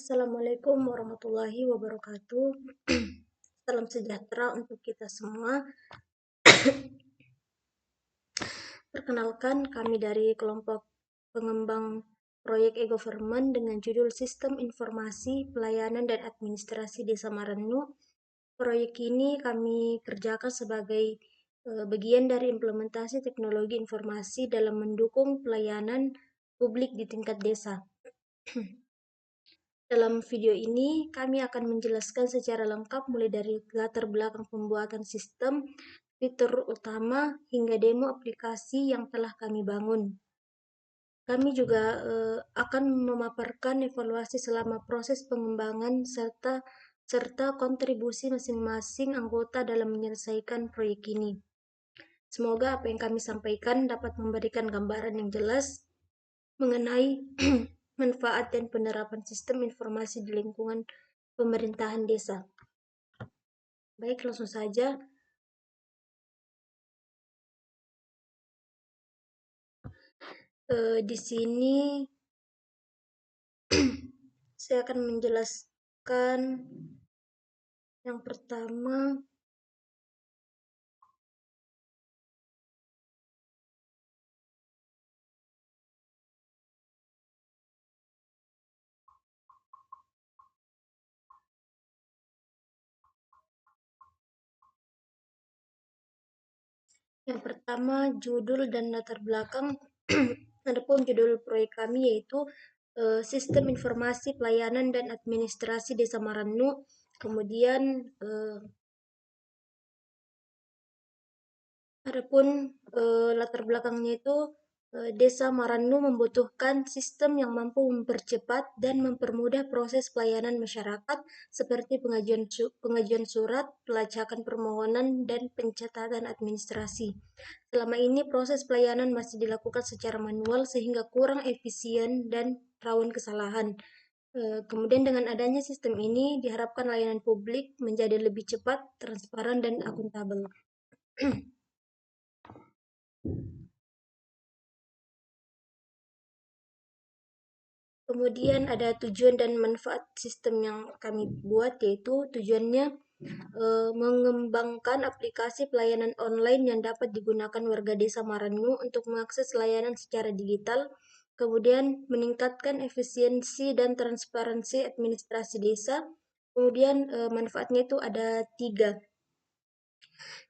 Assalamualaikum warahmatullahi wabarakatuh. Salam sejahtera untuk kita semua. Perkenalkan, kami dari kelompok pengembang proyek e-government dengan judul Sistem Informasi, Pelayanan dan Administrasi Desa Marannu. Proyek ini kami kerjakan sebagai bagian dari implementasi teknologi informasi dalam mendukung pelayanan publik di tingkat desa. Dalam video ini, kami akan menjelaskan secara lengkap mulai dari latar belakang pembuatan sistem, fitur utama, hingga demo aplikasi yang telah kami bangun. Kami juga akan memaparkan evaluasi selama proses pengembangan serta kontribusi masing-masing anggota dalam menyelesaikan proyek ini. Semoga apa yang kami sampaikan dapat memberikan gambaran yang jelas mengenai manfaat dan penerapan sistem informasi di lingkungan pemerintahan desa. Baik, langsung saja. Di sini saya akan menjelaskan yang pertama. Yang pertama, judul dan latar belakang. Adapun judul proyek kami yaitu Sistem Informasi Pelayanan dan Administrasi Desa Marannu. Kemudian adapun latar belakangnya itu Desa Marannu membutuhkan sistem yang mampu mempercepat dan mempermudah proses pelayanan masyarakat seperti pengajuan surat, pelacakan permohonan, dan pencatatan administrasi. Selama ini proses pelayanan masih dilakukan secara manual sehingga kurang efisien dan rawan kesalahan. Kemudian dengan adanya sistem ini diharapkan layanan publik menjadi lebih cepat, transparan, dan akuntabel. Kemudian ada tujuan dan manfaat sistem yang kami buat, yaitu tujuannya mengembangkan aplikasi pelayanan online yang dapat digunakan warga desa Marannu untuk mengakses layanan secara digital, kemudian meningkatkan efisiensi dan transparansi administrasi desa. Kemudian manfaatnya itu ada 3.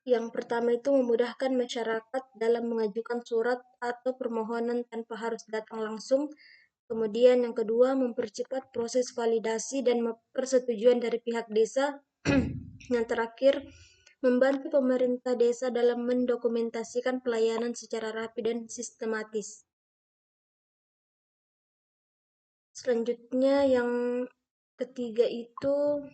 Yang pertama itu memudahkan masyarakat dalam mengajukan surat atau permohonan tanpa harus datang langsung. Kemudian yang kedua, mempercepat proses validasi dan persetujuan dari pihak desa. Yang terakhir, membantu pemerintah desa dalam mendokumentasikan pelayanan secara rapi dan sistematis. Selanjutnya yang ketiga itu,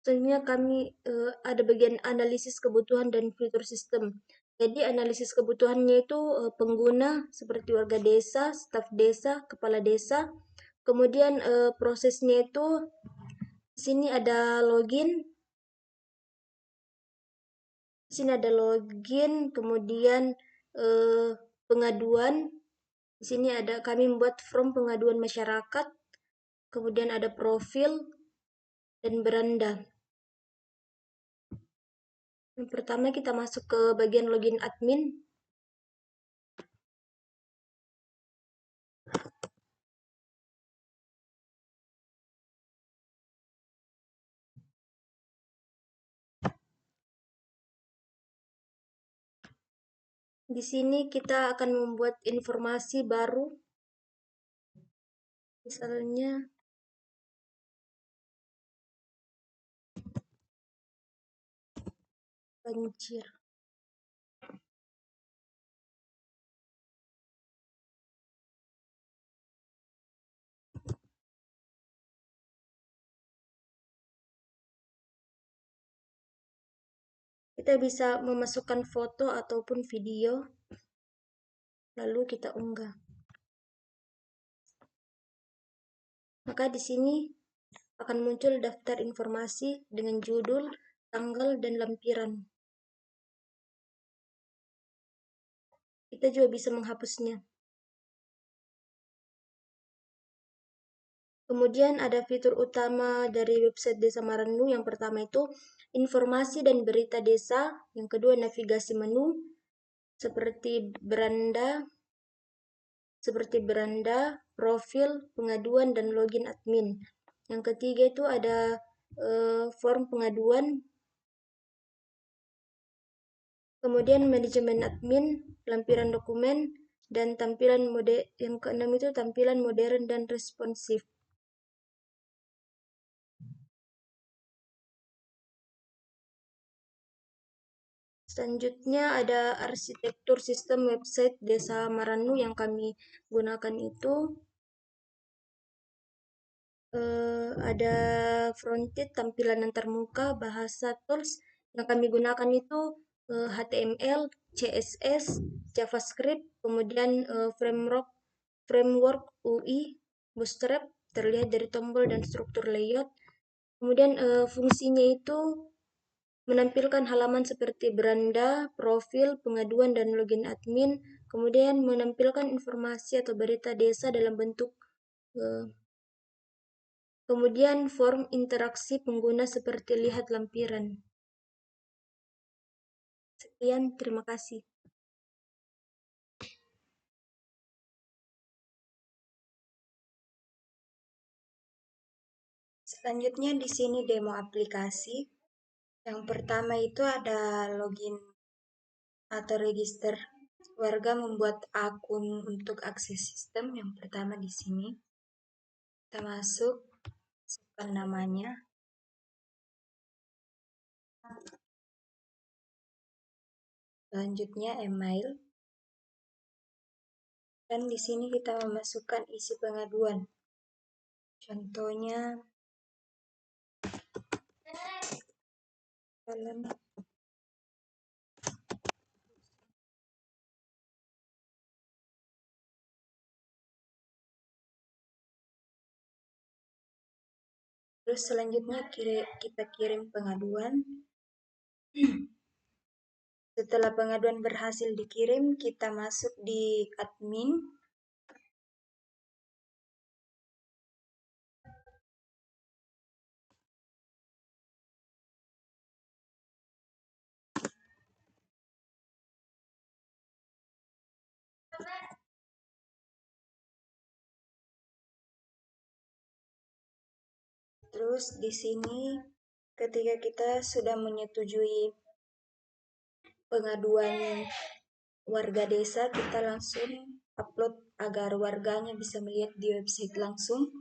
selanjutnya kami ada bagian analisis kebutuhan dan fitur sistem. Jadi analisis kebutuhannya itu pengguna seperti warga desa, staf desa, kepala desa. Kemudian prosesnya itu sini ada login. Kemudian pengaduan. Di sini ada kami membuat form pengaduan masyarakat. Kemudian ada profil dan beranda. Yang pertama kita masuk ke bagian login admin. Di sini kita akan membuat informasi baru. Misalnya banjir. Kita bisa memasukkan foto ataupun video, lalu kita unggah. Maka di sini akan muncul daftar informasi dengan judul, tanggal, dan lampiran. Kita juga bisa menghapusnya. Kemudian ada fitur utama dari website Desa Marannu. Yang pertama itu informasi dan berita desa, yang kedua navigasi menu seperti beranda, profil, pengaduan dan login admin. Yang ketiga itu ada form pengaduan, kemudian manajemen admin, lampiran dokumen, dan yang keenam itu tampilan modern dan responsif. Selanjutnya ada arsitektur sistem website Desa Marannu. Yang kami gunakan itu ada fronted, tampilan antarmuka, bahasa tools. Yang kami gunakan itu HTML, CSS, JavaScript, kemudian framework UI, Bootstrap, terlihat dari tombol dan struktur layout. Kemudian fungsinya itu menampilkan halaman seperti beranda, profil, pengaduan, dan login admin. Kemudian menampilkan informasi atau berita desa dalam bentuk kemudian form interaksi pengguna seperti lihat lampiran. Sekian, terima kasih. Selanjutnya di sini demo aplikasi. Yang pertama itu ada login atau register. Warga membuat akun untuk akses sistem. Yang pertama di sini kita masuk, masukkan namanya. Selanjutnya email. Dan di sini kita memasukkan isi pengaduan. Contohnya terus selanjutnya kita kirim pengaduan. Setelah pengaduan berhasil dikirim, kita masuk di admin. Terus di sini ketika kita sudah menyetujui pengaduan warga desa, kita langsung upload agar warganya bisa melihat di website langsung.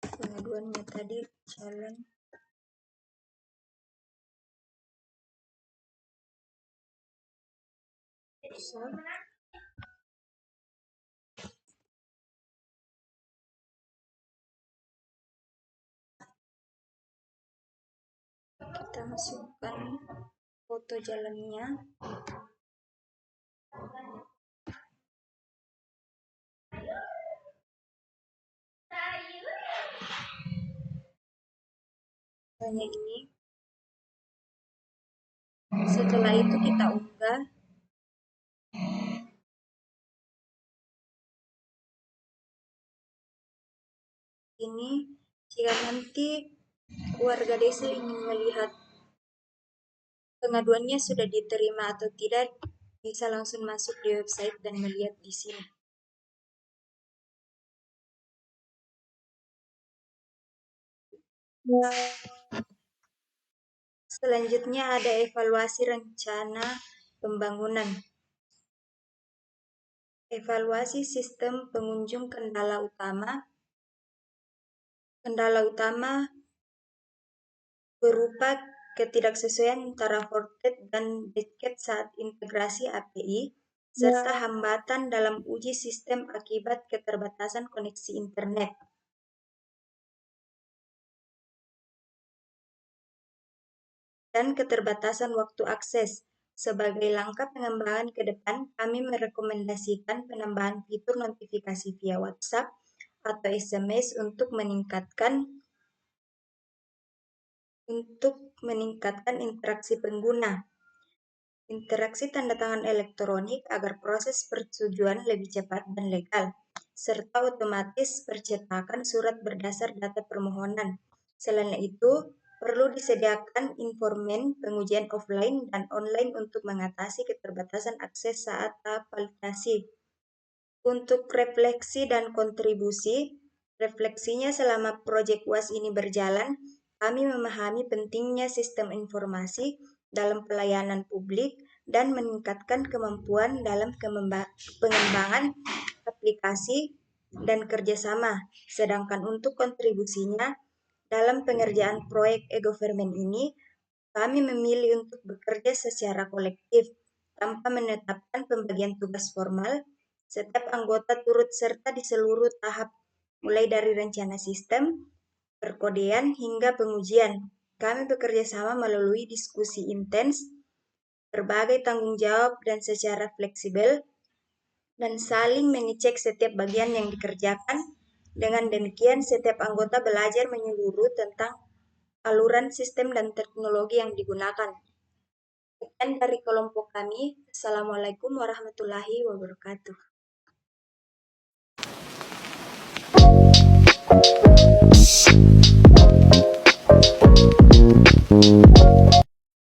Pengaduannya tadi jalan. Kita masukkan foto jalannya. Hanya ini. Setelah itu kita unggah. Ini jika nanti warga desa ingin melihat pengaduannya sudah diterima atau tidak, bisa langsung masuk di website dan melihat di sini. Selanjutnya ada evaluasi rencana pembangunan. Evaluasi sistem pengunjung kendala utama. Kendala utama berupa ketidaksesuaian antara fortet dan Backend saat integrasi API, serta hambatan dalam uji sistem akibat keterbatasan koneksi internet. Dan keterbatasan waktu akses. Sebagai langkah pengembangan ke depan, kami merekomendasikan penambahan fitur notifikasi via WhatsApp atau SMS untuk meningkatkan interaksi pengguna. Interaksi tanda tangan elektronik agar proses persetujuan lebih cepat dan legal. serta otomatis percetakan surat berdasar data permohonan. Selain itu, perlu disediakan informan pengujian offline dan online untuk mengatasi keterbatasan akses saat tahap validasi. Untuk refleksi dan kontribusi, refleksinya selama proyek UAS ini berjalan, kami memahami pentingnya sistem informasi dalam pelayanan publik dan meningkatkan kemampuan dalam pengembangan aplikasi dan kerjasama. Sedangkan untuk kontribusinya, dalam pengerjaan proyek e-government ini, kami memilih untuk bekerja secara kolektif tanpa menetapkan pembagian tugas formal. Setiap anggota turut serta di seluruh tahap, mulai dari rencana sistem, perkodean, hingga pengujian. Kami bekerja sama melalui diskusi intens, berbagai tanggung jawab, dan secara fleksibel, dan saling mengecek setiap bagian yang dikerjakan. Dengan demikian, setiap anggota belajar menyeluruh tentang aluran sistem dan teknologi yang digunakan. Sekian dari kelompok kami. Assalamualaikum warahmatullahi wabarakatuh.